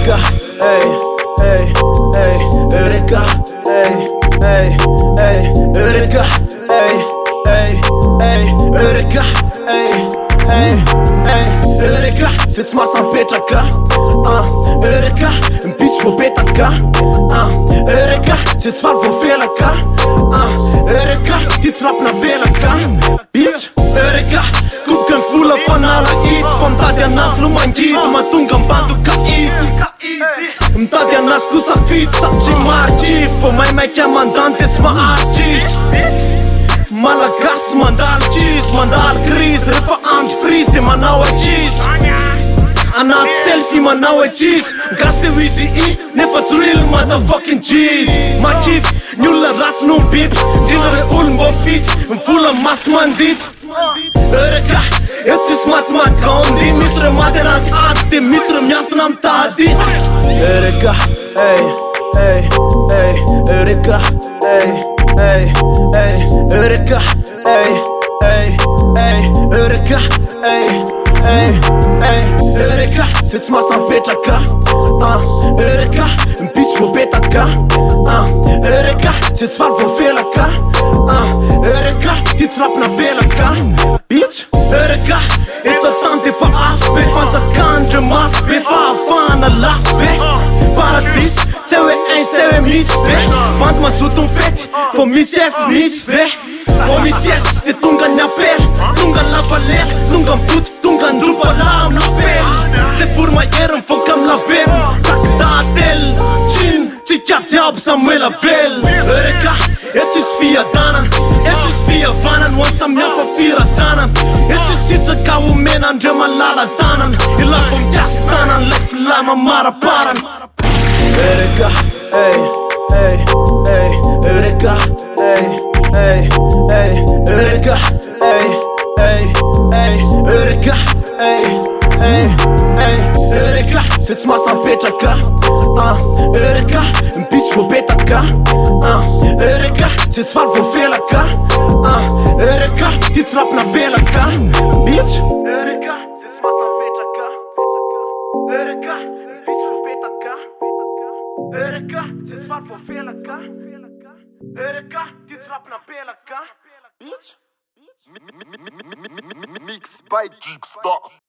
Eureka, ey, ey, ey, Eureka, ey, ey, ey, Eureka, ey, ey, ey, Eureka, ey, ey, ey, Eureka, sitz massa în petraka, Eureka, în pici vo petaka, Eureka, sitz far vo felaka, Eureka, tits rap na belaka, bitch, Eureka, kupkan fulla fan alla it, fan tadia nas lumangit, matunga bandu ka it. Îmi tadia nas cu safit, sapci marchi, fo mai chiar mandante-ți mă arcis. Malagas, mandal cheese, mandal gris, refa anti freeze, de manau cheese. Anat selfie, manau cheese. Gaste wheezy e, never real motherfucking cheese. Ma kif, nulla rats, no bip, dinare ulm bo fit, în fulla mas mandit. Eureka, eu ți smat ma gondi, misre maderat arte, misre miantu nam tadi. Eureka, ey, ey, ey, Eureka, ey, ey, ey, Eureka, ey, ey, ey, Eureka, ey, ey, ey, Eureka, sitz massa în petraka, Eureka, în pici vo betaka, Eureka, sitz far vo felaka, Eureka, tits rap na belaka, bitch, Eureka, eto tante fa afbe, fanza kandre mafbe, fa afana lafbe, paradis, tsewe ein, tsewe misbe, vant ma sut un fet, fo misef misve, fo misies, te tunga n'apel, tunga la valer, tunga put, tunga ndrupa la n'apel, se furma erën, fo kam la ver, tak da atel, chin, Tika diab Samuel Avel. Eureka, etis fia danan, etis fia vanan, wan samia fa fira sanan, etis sitra ka umena andre malala danan, ila fom yastanan, lef lama mara paran. Eureka, ey, ey, ey, Eureka, ey, ey, ey, Eureka, ey, ey, ey, Eureka, ey, ey, ey, Eureka, sitz massa în petraka, Eureka, în pici vo betaka, Eureka, sitz far vo felaka, Eureka, tits rap na belaka, bitch. Eureka, sitz massa în petraka, Eureka, în pici vo betaka, Eureka, sitz far vo felaka, Eureka, tits rap na belaka, bitch. Mixed by Geekstar.